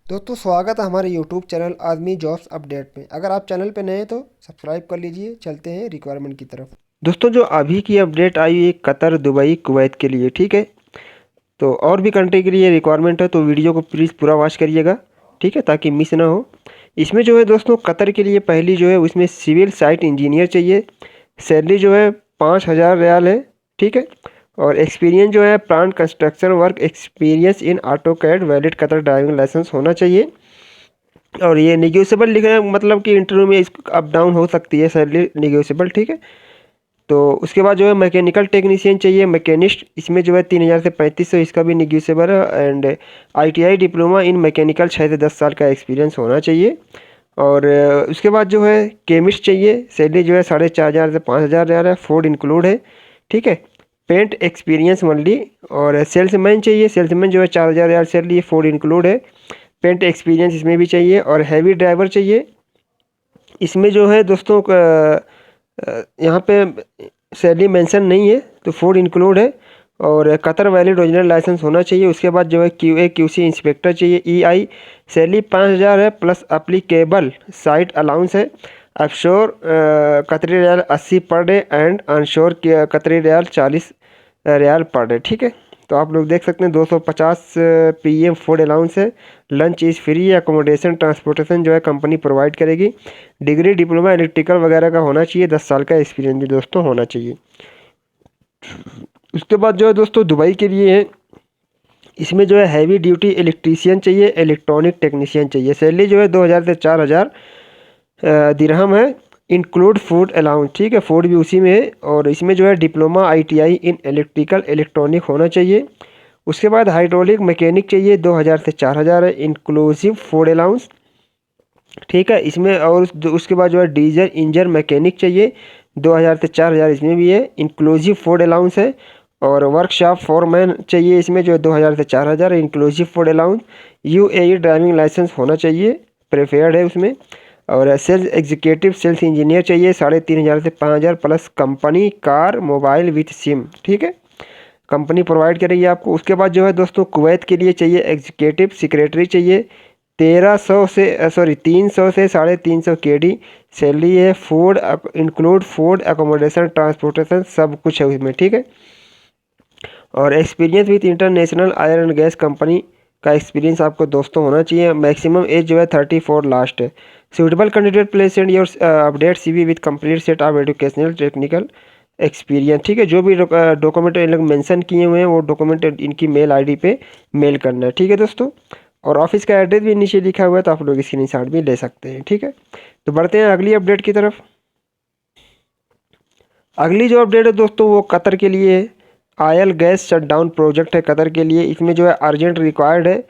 दोस्तों स्वागत है हमारे यूट्यूब चैनल आदमी जॉब्स अपडेट में। अगर आप चैनल पे नए हैं तो सब्सक्राइब कर लीजिए। चलते हैं रिक्वायरमेंट की तरफ। दोस्तों जो अभी की अपडेट आई है कतर, दुबई, कुवैत के लिए, ठीक है। तो और भी कंट्री के लिए रिक्वायरमेंट है, तो वीडियो को प्लीज़ पूरा वॉच करिएगा, ठीक है, ताकि मिस ना हो। इसमें जो है दोस्तों कतर के लिए पहली जो है उसमें सिविल साइट इंजीनियर चाहिए। सैलरी जो है 5,000 रियाल है, ठीक है। और एक्सपीरियंस जो है plant construction work experience in AutoCAD, valid Qatar driving licence होना चाहिए। और ये निगोशिएबल लिख रहे हैं, मतलब कि इंटरव्यू में इस अप डाउन हो सकती है सैलरी, निगोशिएबल, ठीक है। तो उसके बाद जो है मैकेनिकल टेक्नीशियन चाहिए, मैकेनिस्ट, इसमें जो है 3,000 से 3,500, इसका भी निगोशिएबल है। And ITI diploma in mechanical 6 से 10 साल का एक्सपीरियंस होना चाहिए। और उसके बाद जो है केमिस्ट चाहिए, सैलरी जो है 4,500 से 5,000 रियाल है, फूड इंक्लूड है, ठीक है। Paint experience only. और सेल्समैन चाहिए, सेल्समैन जो है 4,000 रियाल सैलरी, फूड इंक्लूड है, पेंट एक्सपीरियंस इसमें भी चाहिए। और हैवी ड्राइवर चाहिए, इसमें जो है दोस्तों यहाँ पे सैलरी मेंशन नहीं है, तो फूड इंक्लूड है। और कतर वैलिड ओरिजिनल लाइसेंस होना चाहिए। उसके बाद जो है क्यूए क्यूसी इंस्पेक्टर चाहिए, ईआई, सैलरी 5,000 है, प्लस अप्लीकेबल साइट अलाउंस है। ऑफशोर कतरी riyal 80 per day and onshore कतरी रियाल 40 रियाल पर डे, ठीक है। तो आप लोग देख सकते हैं 250 पीएम फूड अलाउंस है। Lunch is free, accommodation transportation जो है कंपनी प्रोवाइड करेगी। डिग्री डिप्लोमा इलेक्ट्रिकल वगैरह का होना चाहिए, 10 साल का एक्सपीरियंस भी दोस्तों होना चाहिए। उसके बाद जो है दोस्तों दुबई के लिए है, इसमें जो है हैवी ड्यूटी इलेक्ट्रीशियन चाहिए, इलेक्ट्रॉनिक टेक्नीशियन चाहिए। सैलरी जो है 2,000 से 4,000 दिरहम है, इंक्लूड फूड अलाउंस, ठीक है, फूड भी उसी में है। और इसमें जो है diploma ITI in electrical electronic होना चाहिए। उसके बाद हाइड्रोलिक मैकेनिक चाहिए, 2,000 से 4,000 है, इंक्लूसिव फूड अलाउंस, ठीक है, इसमें। और उसके बाद जो है डीजल इंजन मैकेनिक चाहिए, 2,000 से 4,000 इसमें भी है, इंक्लूसिव फूड अलाउंस है। और वर्कशॉप फोरमैन चाहिए, इसमें जो है 2,000 से 4,000 है, inclusive food allowance. UAE driving licence होना चाहिए, प्रेफर्ड है उसमें। और सेल्स एग्जीक्यूटिव सेल्स इंजीनियर चाहिए, 3,500 से 5,000, plus company car mobile with SIM, ठीक है, कंपनी प्रोवाइड करेगी आपको। उसके बाद जो है दोस्तों कुवैत के लिए चाहिए एग्जीक्यूटिव सेक्रेटरी चाहिए, 300 से 350 केडी सैलरी है। Food include food accommodation transportation सब कुछ है उसमें, ठीक है। और experience with international oil and gas company का एक्सपीरियंस आपको दोस्तों होना चाहिए। मैक्सिमम एज जो है 34 लास्ट है। Suitable candidate place send your update CV with complete set of educational technical experience, ठीक है। जो भी डॉक्यूमेंट इन लोग मेंशन किए हुए हैं वो डॉक्यूमेंट इनकी मेल आईडी पे मेल करना है, ठीक है दोस्तों। और ऑफिस का एड्रेस भी नीचे लिखा हुआ है, तो आप लोग स्क्रीनशॉट भी ले सकते हैं, ठीक है। तो बढ़ते हैं अगली अपडेट की तरफ। अगली जो अपडेट है दोस्तों वो कतर के लिए है। आयल गैस शटडाउन प्रोजेक्ट है कतर के लिए। इसमें जो है अर्जेंट रिक्वायर्ड है।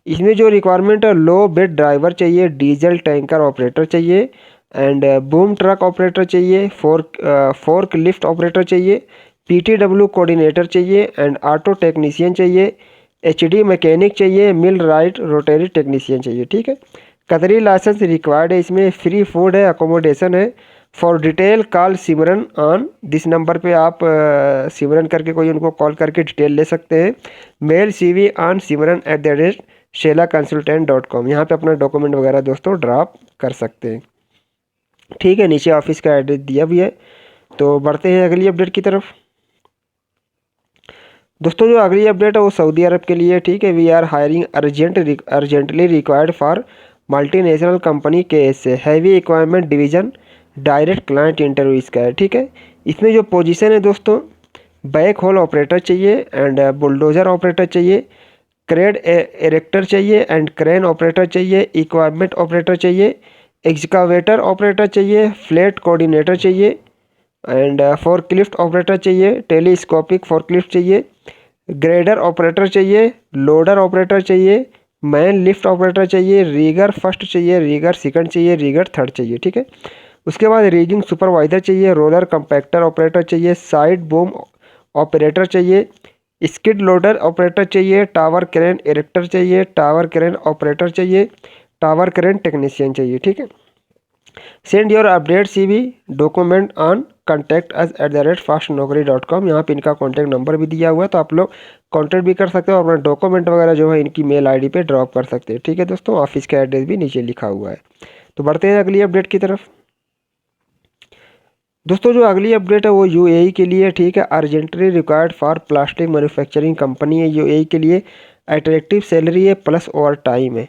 इसमें जो रिक्वायरमेंट है, लो बेड ड्राइवर चाहिए, डीजल टैंकर ऑपरेटर चाहिए, एंड बूम ट्रक ऑपरेटर चाहिए, फोर्क लिफ्ट ऑपरेटर चाहिए, पीटीडब्ल्यू कोऑर्डिनेटर चाहिए, एंड ऑटो टेक्नीशियन चाहिए, एचडी मैकेनिक चाहिए, मिल राइट रोटरी टेक्नीशियन चाहिए, ठीक है। कतरी लाइसेंस रिक्वायर्ड है। इसमें फ्री फूड है, अकोमोडेशन है। For detail call Simran on this number पे आप सिमरन करके कोई उनको कॉल करके डिटेल ले सकते हैं। मेल CV ऑन simran@shelaconsultant.com, यहाँ पे अपना डॉक्यूमेंट वगैरह दोस्तों ड्रॉप कर सकते हैं, ठीक है। नीचे ऑफिस का एड्रेस दिया भी है। तो बढ़ते हैं अगली अपडेट की तरफ। दोस्तों जो अगली अपडेट है वो सऊदी अरब के लिए, ठीक है। We are hiring urgently required for multinational company के से heavy equipment division, direct client interview इसका है, ठीक है। इसमें जो पोजीशन है दोस्तों, बैक होल ऑपरेटर चाहिए, एंड बुलडोजर ऑपरेटर चाहिए, क्रेन एरेक्टर चाहिए, एंड क्रेन ऑपरेटर चाहिए, इक्वायरमेंट ऑपरेटर चाहिए, एक्सकावेटर ऑपरेटर चाहिए, फ्लैट कोऑर्डिनेटर चाहिए, एंड फोर्कलिफ्ट ऑपरेटर चाहिए, टेलीस्कोपिक फोर्कलिफ्ट चाहिए, ग्रेडर ऑपरेटर चाहिए, लोडर ऑपरेटर चाहिए, मैन लिफ्ट ऑपरेटर चाहिए, रीगर फर्स्ट चाहिए, रीगर सेकंड चाहिए, रीगर थर्ड चाहिए, ठीक है। उसके बाद रीगिंग सुपरवाइजर चाहिए, रोलर कंपैक्टर ऑपरेटर चाहिए, साइड बूम ऑपरेटर चाहिए, स्किड लोडर ऑपरेटर चाहिए, टावर क्रेन इरेक्टर चाहिए, टावर क्रेन ऑपरेटर चाहिए, टावर क्रेन टेक्नीशियन चाहिए, ठीक है। Send your update CV document on contact@fastnaukri.com। यहाँ पे इनका कॉन्टैक्ट नंबर भी दिया हुआ है, तो आप लोग कॉन्टैक्ट भी कर सकते हो और अपना डॉक्यूमेंट वगैरह जो है इनकी मेल ID पे ड्रॉप कर सकते हैं। ठीक है दोस्तों, ऑफिस का एड्रेस भी नीचे लिखा हुआ है। तो बढ़ते हैं अगली अपडेट की तरफ। दोस्तों जो अगली अपडेट है वो UAE के लिए, ठीक है। Urgently required for plastic manufacturing company है UAE के लिए। अट्रैक्टिव सैलरी है प्लस ओवर टाइम है।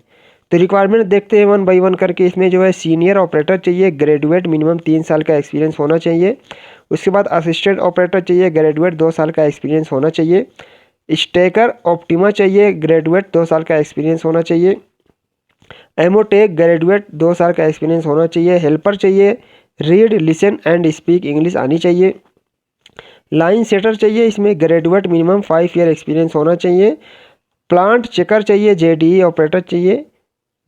तो रिक्वायरमेंट देखते हैं वन बाय वन करके। इसमें जो है सीनियर ऑपरेटर चाहिए, ग्रेजुएट, मिनिमम 3 साल का एक्सपीरियंस होना चाहिए। उसके बाद असिस्टेंट ऑपरेटर चाहिए, ग्रेजुएट, 2 साल का एक्सपीरियंस होना चाहिए। स्टेकर ऑप्टिमा चाहिए, ग्रेजुएट, 2 साल का एक्सपीरियंस होना चाहिए। एमोटेक, ग्रेजुएट, 2 साल का एक्सपीरियंस होना चाहिए। हेल्पर चाहिए, read, listen and speak English आनी चाहिए। लाइन सेटर चाहिए, इसमें ग्रेजुएट, मिनिमम 5 ईयर एक्सपीरियंस होना चाहिए। प्लांट चेकर चाहिए, JDE ऑपरेटर चाहिए,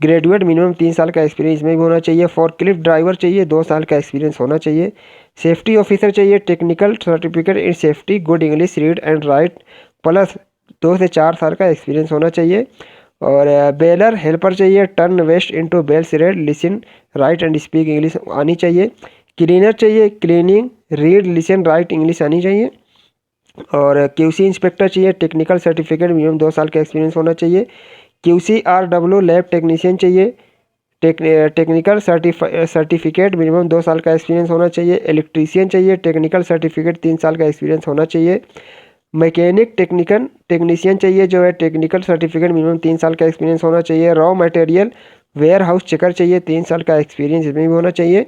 ग्रेजुएट, मिनिमम 3 साल का एक्सपीरियंस में भी होना चाहिए। फोर्कलिफ्ट ड्राइवर चाहिए, 2 साल का एक्सपीरियंस होना चाहिए। सेफ्टी ऑफिसर चाहिए, technical certificate in safety, good English, read and write, plus 2 से 4 साल का एक्सपीरियंस होना चाहिए। और बेलर हेल्पर चाहिए, turn waste into bales, read, listen, write and speak English आनी चाहिए। क्लीनर चाहिए, cleaning, read, listen, write English आनी चाहिए। और QC इंस्पेक्टर चाहिए, टेक्निकल सर्टिफिकेट, मिनिमम 2 साल का एक्सपीरियंस होना चाहिए। QCRW लैब टेक्नीशियन चाहिए, टेक्निकल सर्टिफिकेट, मिनिमम 2 साल का एक्सपीरियंस होना चाहिए। इलेक्ट्रीशियन चाहिए, टेक्निकल सर्टिफिकेट, 3 साल का एक्सपीरियंस होना चाहिए। मैकेनिक टेक्नीशियन चाहिए, जो है टेक्निकल सर्टिफिकेट, मिनिमम 3 साल का एक्सपीरियंस होना चाहिए। Raw material warehouse checker चाहिए, 3 साल का एक्सपीरियंस इसमें भी होना चाहिए।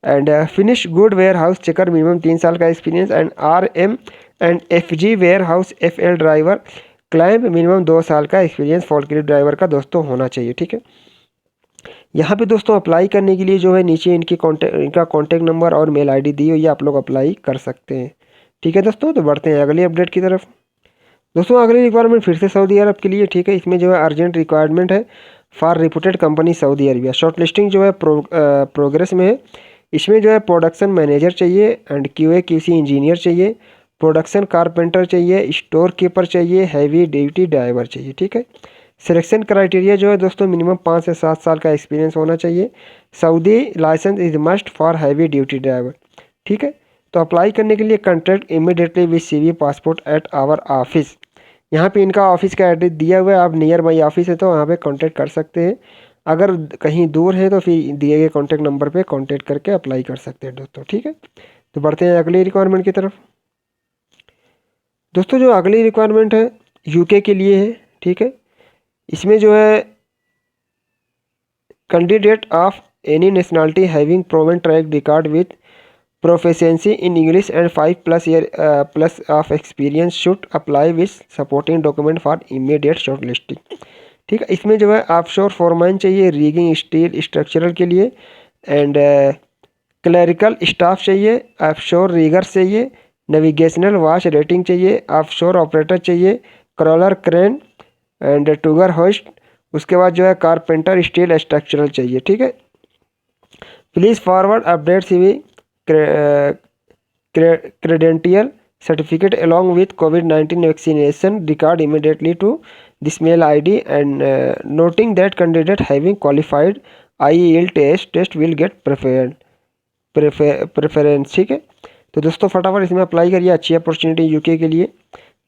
And finish good warehouse checker, minimum 3 साल का experience. And RM and FG warehouse FL driver climb, minimum 2 साल का एक्सपीरियंस फोर्कलिफ्ट ड्राइवर का दोस्तों होना चाहिए। ठीक है, यहाँ पे दोस्तों अप्लाई करने के लिए जो है नीचे इनका कॉन्टैक्ट नंबर और मेल ID दी हुई है, आप लोग अप्लाई कर सकते हैं। ठीक है दोस्तों, तो बढ़ते हैं अगली अपडेट की तरफ। दोस्तों अगली रिक्वायरमेंट फिर से सऊदी अरब के लिए, ठीक है। इसमें जो है अर्जेंट रिक्वायरमेंट है for reputed company Saudi Arabia. Short listing जो है प्रोग्रेस में है। इसमें जो है प्रोडक्शन मैनेजर चाहिए एंड QA QC इंजीनियर चाहिए, प्रोडक्शन कारपेंटर चाहिए, स्टोर कीपर चाहिए, हैवी ड्यूटी ड्राइवर चाहिए। ठीक है, सिलेक्शन क्राइटेरिया जो है दोस्तों मिनिमम 5 से 7 साल का एक्सपीरियंस होना चाहिए। Saudi licence is must for heavy duty driver. ठीक है, तो अप्लाई करने के लिए contact immediately with CV passport at our office. यहाँ पे इनका ऑफिस का एड्रेस दिया हुआ है, आप नियर बाई ऑफिस है तो वहाँ पे कांटेक्ट कर सकते हैं। अगर कहीं दूर है तो फिर दिए गए कॉन्टैक्ट नंबर पे कांटेक्ट करके अप्लाई कर सकते हैं दोस्तों। ठीक है, तो बढ़ते हैं अगली रिक्वायरमेंट की तरफ। दोस्तों जो अगली रिक्वायरमेंट है UK के लिए है। ठीक है, इसमें जो है candidate of any nationality having proven track record with proficiency in English and 5+ year plus of experience should apply with supporting document for immediate short listing. ठीक है, इसमें जो है ऑफशोर फोरमैन चाहिए, रिगिंग, स्टील, स्ट्रक्चरल के लिए। And clerical staff चाहिए, offshore riggers चाहिए, नेविगेशनल वॉच रेटिंग चाहिए, ऑफशोर ऑपरेटर चाहिए, क्रॉलर, क्रेन एंड टूगर होस्ट। उसके बाद जो है कारपेंटर, स्टील, स्ट्रक्चरल चाहिए। ठीक है, please forward update CV credential certificate along with COVID-19 vaccination record immediately to this mail ID and noting that candidate having qualified IELTS test will get preference। ठीक है, तो दोस्तों फटाफट इसमें अप्लाई करिए, अच्छी अपॉर्चुनिटी UK के लिए।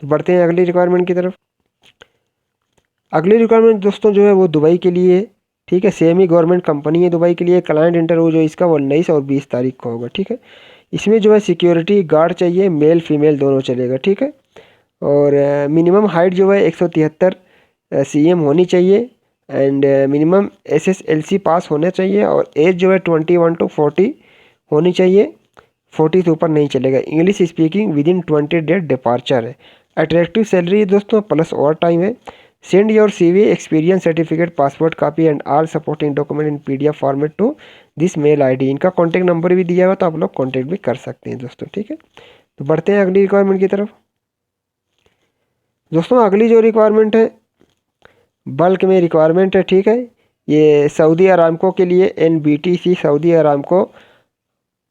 तो बढ़ते हैं अगली रिक्वायरमेंट की तरफ। अगली रिक्वायरमेंट दोस्तों जो है वो दुबई के लिए है। ठीक है, सेमी गवर्नमेंट कंपनी है दुबई के लिए। क्लाइंट इंटरव्यू जो इसका वो 19 और 20 तारीख को होगा। ठीक है, इसमें जो है सिक्योरिटी गार्ड चाहिए, मेल फीमेल दोनों चलेगा। ठीक है, और मिनिमम हाइट जो है 173 cm होनी चाहिए एंड मिनिमम SSLC पास होना चाहिए। और एज जो है 21 to 40 होनी चाहिए, 40 से ऊपर नहीं चलेगा। English speaking with in 20 days departure है। अट्रैक्टिव सैलरी दोस्तों प्लस ओवर टाइम है। Send your CV experience certificate passport copy and all supporting document in PDF format to this mail ID। इनका कॉन्टैक्ट नंबर भी दिया हुआ तो आप लोग कॉन्टैक्ट भी कर सकते हैं दोस्तों। ठीक है, तो बढ़ते हैं अगली रिक्वायरमेंट की तरफ। दोस्तों अगली जो रिक्वायरमेंट है बल्क में रिक्वायरमेंट है। ठीक है, ये सऊदी अरामको के लिए NBTC Saudi Aramco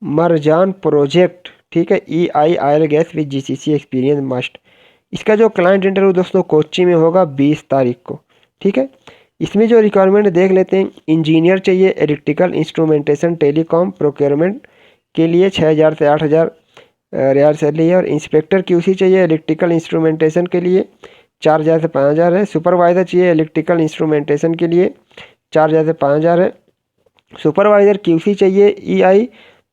Marjan project. ठीक है, EI oil gas with GCC experience must. इसका जो क्लाइंट इंटरव्यू दोस्तों कोच्चि में होगा 20 तारीख को। ठीक है, इसमें जो रिक्वायरमेंट देख लेते हैं। इंजीनियर चाहिए इलेक्ट्रिकल इंस्ट्रूमेंटेशन टेलीकॉम प्रोक्योरमेंट के लिए 6,000 से 8,000 रियाल सैलरी है। और इंस्पेक्टर क्यूसी चाहिए इलेक्ट्रिकल इंस्ट्रूमेंटेशन के लिए 4,000 से 5,000 है। सुपरवाइज़र चाहिए इलेक्ट्रिकल इंस्ट्रूमेंटेशन के लिए 4,000 से 5,000 है। सुपरवाइज़र क्यूसी चाहिए ईआई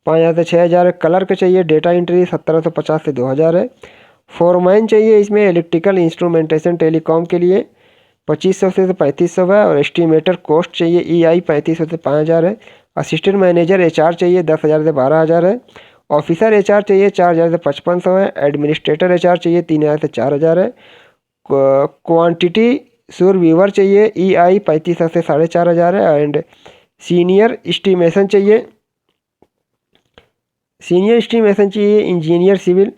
5,000 से 6,000 है। क्लर्क चाहिए डेटा एंट्री 1,750 से 2,000 है। फोरमैन चाहिए इसमें इलेक्ट्रिकल इंस्ट्रूमेंटेशन टेलीकॉम के लिए 2,500 से 3,500 है। और एस्टिमेटर कॉस्ट चाहिए ईआई 3,500 से 5,000 है। असिस्टेंट मैनेजर एचआर चाहिए 10,000 से 12,000 है। ऑफिसर एचआर चाहिए 4,000 से 5,500 है। एडमिनिस्ट्रेटर एचआर चाहिए 3,000 से 4,000 है। क्वांटिटी सुरव्यूवर चाहिए ईआई 3,500 से 4,500 है। एंड सीनियर एस्टिमेशन चाहिए इंजीनियर सिविल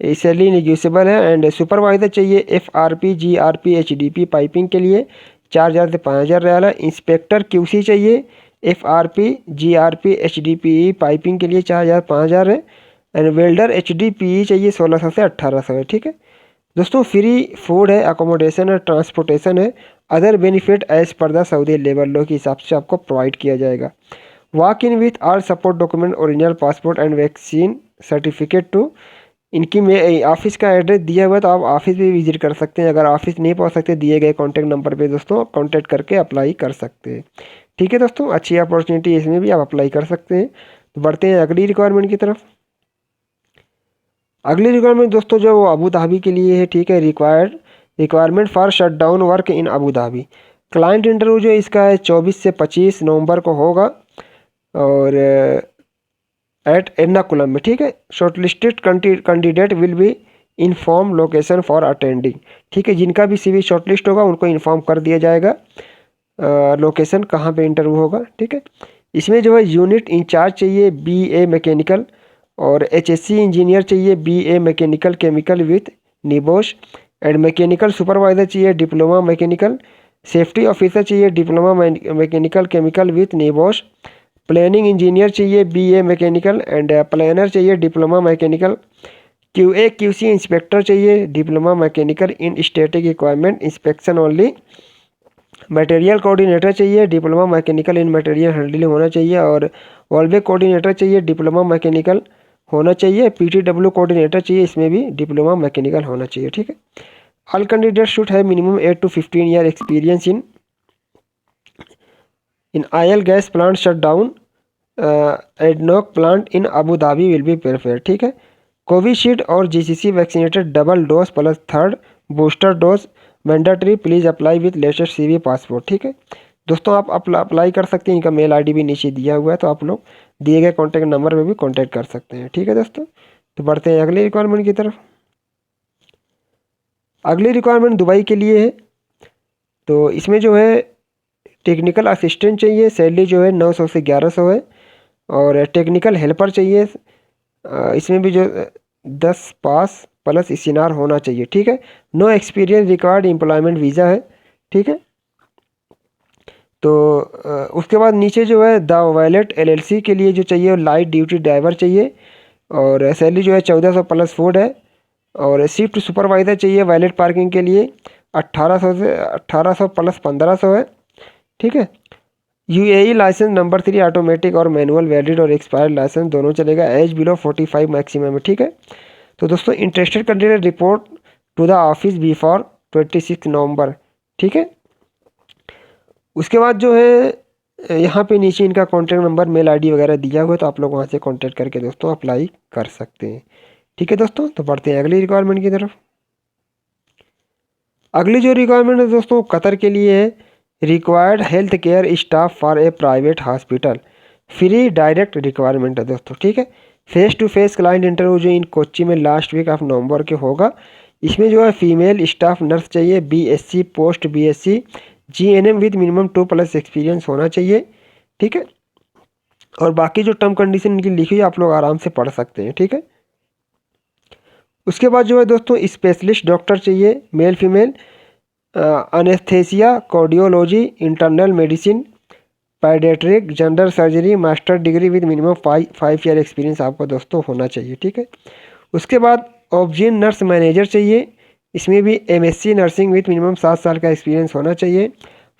सैलरी नेगोशिएबल है। एंड सुपरवाइज़र चाहिए एफआरपी जीआरपी एचडीपी पाइपिंग के लिए 4,000 से 5,000 रियाल है। इंस्पेक्टर क्यूसी चाहिए एफआरपी जीआरपी एचडीपी पाइपिंग के लिए 4,000 5,000 है। एंड वेल्डर एचडीपी चाहिए 1,600 से 1,800 है। ठीक है दोस्तों, फ्री फूड है, अकोमोडेशन है, ट्रांसपोर्टेशन है। Other benefit as per the Saudi labour law के हिसाब से आपको प्रोवाइड किया जाएगा। Walk in with all support document original passport and vaccine certificate too. इनकी में ऑफिस का एड्रेस दिया हुआ है, तो आप ऑफिस भी विजिट कर सकते हैं। अगर ऑफिस नहीं पहुंच सकते दिए गए कॉन्टैक्ट नंबर पे दोस्तों कॉन्टैक्ट करके अप्लाई कर सकते हैं। ठीक है दोस्तों, अच्छी अपॉर्चुनिटी इसमें भी आप अप्लाई कर सकते हैं। तो बढ़ते हैं अगली रिक्वायरमेंट की तरफ। अगली रिक्वायरमेंट दोस्तों जो वो अबू धाबी के लिए है। ठीक है, requirement for shut down work in Abu Dhabi. Client interview जो इसका है 24 से 25 नवंबर को होगा और एट एर्नाकुलम में। ठीक है, shortlisted candidate will be inform location for attending. ठीक है, जिनका भी सीवी शॉर्टलिस्ट होगा उनको इन्फॉर्म कर दिया जाएगा लोकेशन कहाँ पे इंटरव्यू होगा। ठीक है, इसमें जो है यूनिट इंचार्ज चाहिए बीए मैकेनिकल और एचएससी इंजीनियर चाहिए BA mechanical chemical with NEBOSH. And mechanical supervisor चाहिए डिप्लोमा मैकेनिकल। सेफ्टी ऑफिसर चाहिए diploma mechanical chemical with NEBOSH. Planning engineer चाहिए बीए मैकेनिकल एंड प्लानर चाहिए diploma mechanical. QA QC inspector चाहिए diploma mechanical in static requirement inspection only. Material coordinator चाहिए diploma mechanical in material handling होना चाहिए। और valve coordinator चाहिए diploma mechanical होना चाहिए। पीटीडब्ल्यू कोऑर्डिनेटर चाहिए, इसमें भी डिप्लोमा मैकेनिकल होना चाहिए। ठीक है, all candidate should have minimum 8 to 15 year experience in oil gas plant shut down ADNOC plant in Abu Dhabi will be preferred. ठीक है, कोविशील्ड और GCC vaccinated double dose plus third booster dose mandatory. Please apply with latest CV passport. ठीक है दोस्तों, आप apply कर सकते हैं। इनका मेल आईडी भी नीचे दिया हुआ है, तो आप लोग दिए गए कॉन्टैक्ट नंबर पे भी कॉन्टैक्ट कर सकते हैं। ठीक है दोस्तों, तो बढ़ते हैं अगली रिक्वायरमेंट की तरफ। अगली रिक्वायरमेंट दुबई के लिए है। तो इसमें जो है टेक्निकल असिस्टेंट चाहिए, सैलरी जो है 900 से 1,100 है। और टेक्निकल हेल्पर चाहिए, इसमें भी जो 10 पास प्लस इसिनार होना चाहिए। ठीक है, no experience required employment visa है। ठीक है, तो उसके बाद नीचे जो है द वैलेट एलएलसी के लिए जो चाहिए वो लाइट ड्यूटी ड्राइवर चाहिए और सैलरी जो है 1,400 प्लस फूड है। और शिफ्ट सुपरवाइज़र चाहिए वैलेट पार्किंग के लिए 1,800 प्लस 1,500 है। ठीक है, यूएई लाइसेंस नंबर 3 ऑटोमेटिक और मैनुअल वैलिड और एक्सपायर्ड लाइसेंस दोनों चलेगा। एज बिलो 45 मैक्सिमम है। ठीक है, तो दोस्तों interested candidate report to the office before 26 November. ठीक है, उसके बाद जो है यहाँ पे नीचे इनका कॉन्टैक्ट नंबर मेल आईडी वगैरह दिया हुआ है, तो आप लोग वहाँ से कॉन्टैक्ट करके दोस्तों अप्लाई कर सकते हैं। ठीक है दोस्तों, तो बढ़ते हैं अगली रिक्वायरमेंट की तरफ। अगली जो रिक्वायरमेंट है दोस्तों कतर के लिए है। Required health care staff for a private hospital, free direct requirement है दोस्तों। ठीक है, face to face client interview जो इन कोच्चि में लास्ट वीक ऑफ नवंबर के होगा। इसमें जो है फीमेल स्टाफ नर्स चाहिए BSc post BSc GNM with minimum 2+ experience होना चाहिए। ठीक है, और बाकी जो टर्म कंडीशन इनकी लिखी है आप लोग आराम से पढ़ सकते हैं। ठीक है, उसके बाद जो है दोस्तों स्पेशलिस्ट डॉक्टर चाहिए male female anaesthesia cardiology internal medicine paediatric general surgery master degree with minimum 5 year experience आपको दोस्तों होना चाहिए। ठीक है, उसके बाद ऑब्जिन नर्स मैनेजर चाहिए, इसमें भी एमएससी नर्सिंग विद मिनिमम 7 साल का एक्सपीरियंस होना चाहिए।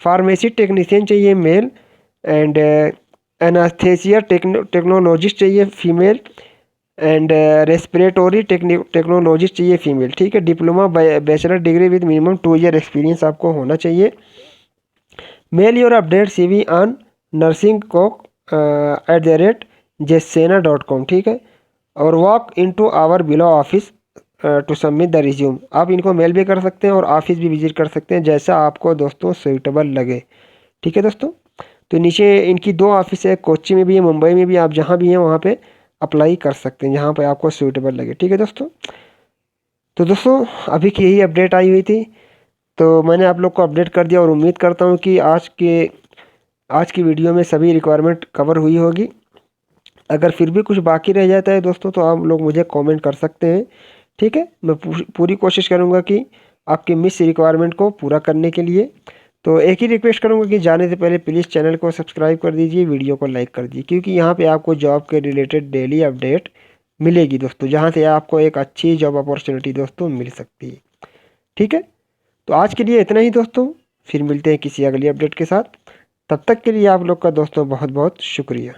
फार्मेसी टेक्नीशियन चाहिए मेल, एंड एनास्थेसिया टेक्नोलॉजिस्ट चाहिए फीमेल, एंड रेस्पिरेटरी टेक्नोलॉजिस्ट चाहिए फीमेल। ठीक है, diploma bachelor degree with minimum 2 year experience आपको होना चाहिए। Mail your update CV on nursingcock@jesena.com। ठीक है, और walk into our below office to submit the resume. आप इनको मेल भी कर सकते हैं और ऑफिस भी विजिट कर सकते हैं, जैसा आपको दोस्तों सूटेबल लगे। ठीक है दोस्तों, तो नीचे इनकी 2 ऑफिस है, कोच्चि में भी है, मुंबई में भी। आप जहाँ भी हैं वहाँ पे अप्लाई कर सकते हैं, जहाँ पे आपको सूटेबल लगे। ठीक है दोस्तों, तो दोस्तों अभी की यही अपडेट आई हुई थी, तो मैंने आप लोग को अपडेट कर दिया, और उम्मीद करता हूँ कि आज की वीडियो में सभी रिक्वायरमेंट कवर हुई होगी। अगर फिर भी कुछ बाकी रह जाता है दोस्तों, तो आप लोग मुझे कमेंट कर सकते हैं। ठीक है, मैं पूरी कोशिश करूँगा कि आपकी मिस रिक्वायरमेंट को पूरा करने के लिए। तो एक ही रिक्वेस्ट करूँगा कि जाने से पहले प्लीज़ चैनल को सब्सक्राइब कर दीजिए, वीडियो को लाइक कर दीजिए, क्योंकि यहाँ पे आपको जॉब के रिलेटेड डेली अपडेट मिलेगी दोस्तों, जहाँ से आपको एक अच्छी जॉब अपॉर्चुनिटी दोस्तों मिल सकती है। ठीक है, तो आज के लिए इतना ही दोस्तों, फिर मिलते हैं किसी अगली अपडेट के साथ। तब तक के लिए आप लोग का दोस्तों बहुत बहुत शुक्रिया।